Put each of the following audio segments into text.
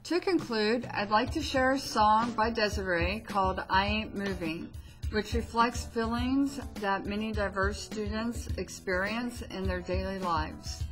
To conclude, I'd like to share a song by Desiree called I Ain't Moving, which reflects feelings that many diverse students experience in their daily lives.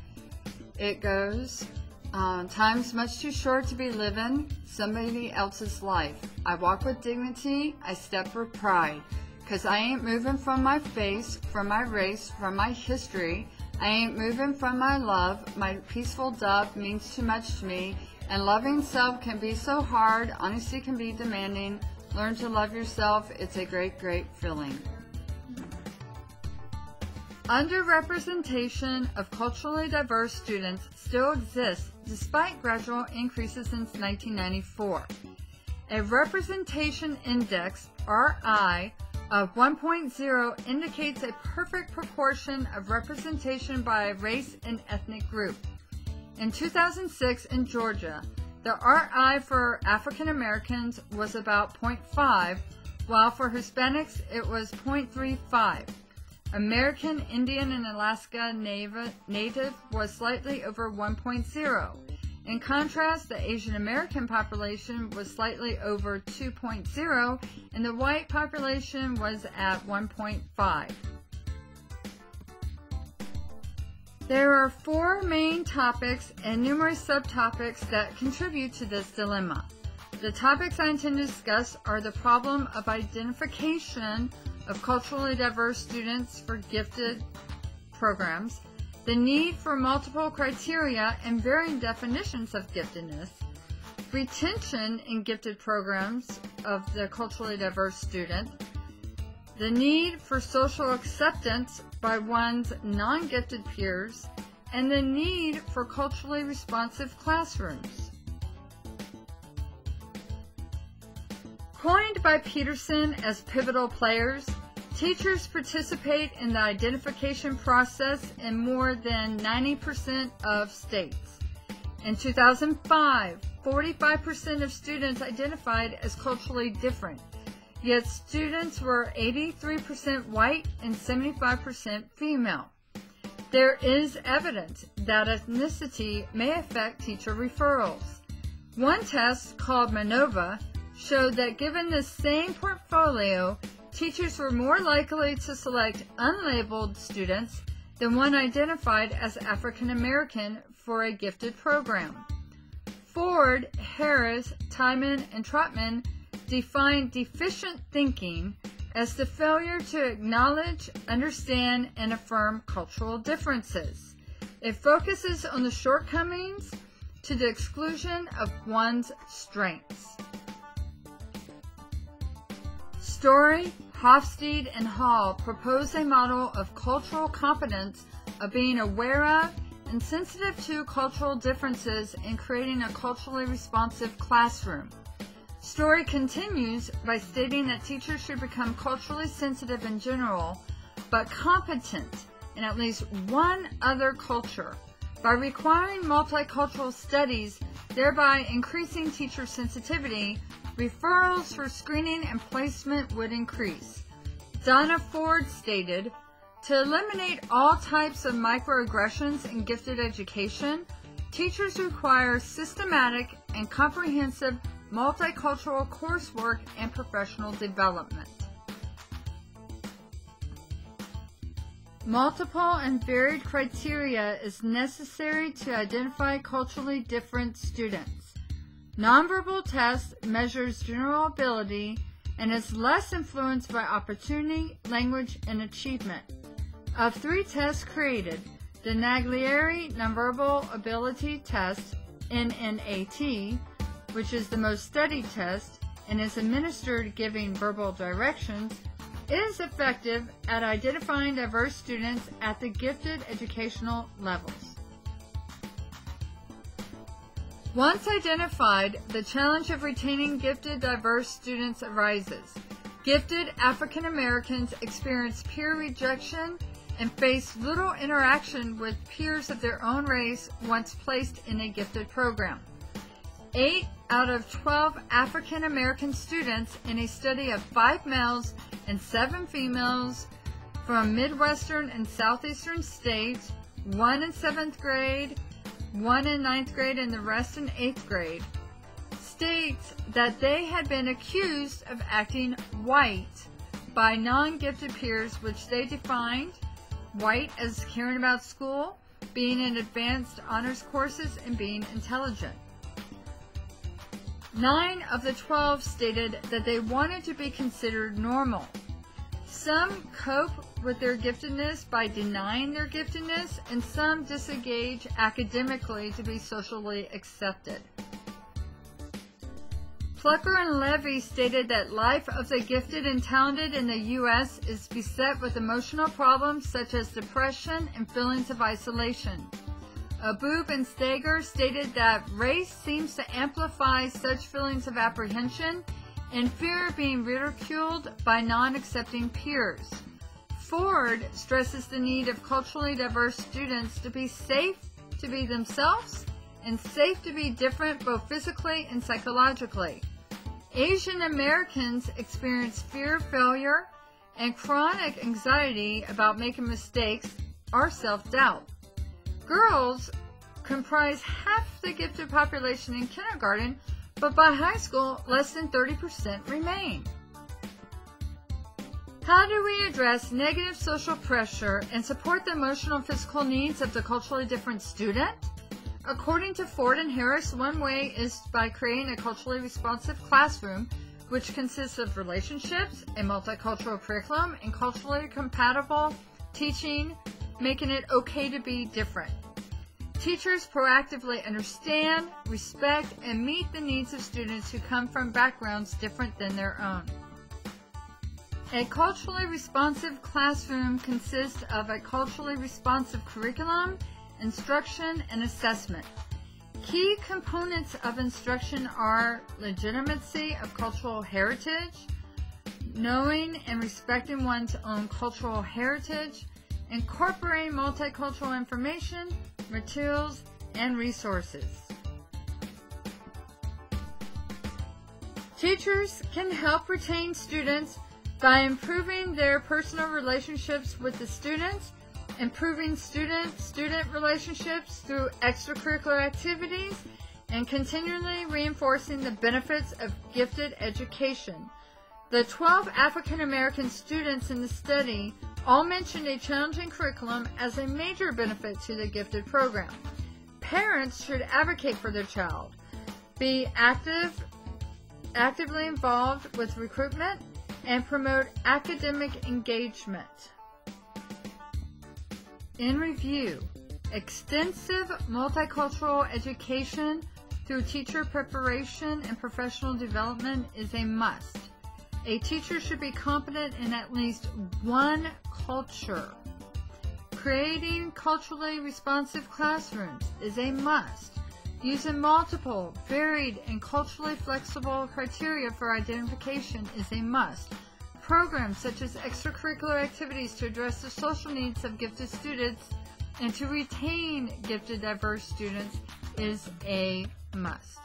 It goes, time's much too short to be living somebody else's life. I walk with dignity, I step with pride, 'cause I ain't moving from my face, from my race, from my history. I ain't moving from my love. My peaceful dove means too much to me. And loving self can be so hard. Honesty can be demanding. Learn to love yourself. It's a great, great feeling. Underrepresentation of culturally diverse students still exists despite gradual increases since 1994. A representation index, RI, of 1.0 indicates a perfect proportion of representation by a race and ethnic group. In 2006 in Georgia, the RI for African Americans was about 0.5, while for Hispanics it was 0.35. American Indian and Alaska Native was slightly over 1.0. In contrast, the Asian American population was slightly over 2.0, and the white population was at 1.5. There are four main topics and numerous subtopics that contribute to this dilemma. The topics I intend to discuss are the problem of identification of culturally diverse students for gifted programs, the need for multiple criteria and varying definitions of giftedness, retention in gifted programs of the culturally diverse student, the need for social acceptance by one's non-gifted peers, and the need for culturally responsive classrooms. Coined by Peterson as pivotal players, teachers participate in the identification process in more than 90% of states. In 2005, 45% of students identified as culturally different, yet students were 83% white and 75% female. There is evidence that ethnicity may affect teacher referrals. One test, called MANOVA, showed that given the same portfolio, teachers were more likely to select unlabeled students than one identified as African American for a gifted program. Ford, Harris, Timon, and Trotman defined deficient thinking as the failure to acknowledge, understand, and affirm cultural differences. It focuses on the shortcomings to the exclusion of one's strengths. Story, Hofstede, and Hall propose a model of cultural competence of being aware of and sensitive to cultural differences in creating a culturally responsive classroom. Story continues by stating that teachers should become culturally sensitive in general, but competent in at least one other culture by requiring multicultural studies, thereby increasing teacher sensitivity. Referrals for screening and placement would increase. Donna Ford stated, to eliminate all types of microaggressions in gifted education, teachers require systematic and comprehensive multicultural coursework and professional development. Multiple and varied criteria is necessary to identify culturally different students. Nonverbal test measures general ability and is less influenced by opportunity, language, and achievement. Of 3 tests created, the Naglieri Nonverbal Ability Test, NNAT, which is the most studied test and is administered giving verbal directions, is effective at identifying diverse students at the gifted educational levels. Once identified, the challenge of retaining gifted diverse students arises. Gifted African Americans experience peer rejection and face little interaction with peers of their own race once placed in a gifted program. 8 out of 12 African American students in a study of 5 males and 7 females from Midwestern and Southeastern states, 1 in 7th grade, 1 in 9th grade, and the rest in 8th grade, states that they had been accused of acting white by non-gifted peers, which they defined white as caring about school, being in advanced honors courses, and being intelligent. 9 of the 12 stated that they wanted to be considered normal. Some cope with their giftedness by denying their giftedness, and some disengage academically to be socially accepted. Plucker and Levy stated that life of the gifted and talented in the U.S. is beset with emotional problems such as depression and feelings of isolation. Aboob and Steger stated that race seems to amplify such feelings of apprehension and fear of being ridiculed by non-accepting peers. Ford stresses the need of culturally diverse students to be safe to be themselves and safe to be different both physically and psychologically. Asian Americans experience fear of failure and chronic anxiety about making mistakes or self-doubt. Girls comprise half the gifted population in kindergarten, but by high school, less than 30% remain. How do we address negative social pressure and support the emotional and physical needs of the culturally different student? According to Ford and Harris, one way is by creating a culturally responsive classroom, which consists of relationships, a multicultural curriculum, and culturally compatible teaching, making it okay to be different. Teachers proactively understand, respect, and meet the needs of students who come from backgrounds different than their own. A culturally responsive classroom consists of a culturally responsive curriculum, instruction, and assessment. Key components of instruction are legitimacy of cultural heritage, knowing and respecting one's own cultural heritage, incorporating multicultural information, materials, and resources. Teachers can help retain students by improving their personal relationships with the students, improving student-student relationships through extracurricular activities, and continually reinforcing the benefits of gifted education. The 12 African American students in the study all mentioned a challenging curriculum as a major benefit to the gifted program. Parents should advocate for their child, be actively involved with recruitment, and promote academic engagement. In review, extensive multicultural education through teacher preparation and professional development is a must. A teacher should be competent in at least one culture. Creating culturally responsive classrooms is a must. Using multiple, varied, and culturally flexible criteria for identification is a must. Programs such as extracurricular activities to address the social needs of gifted students and to retain gifted diverse students is a must.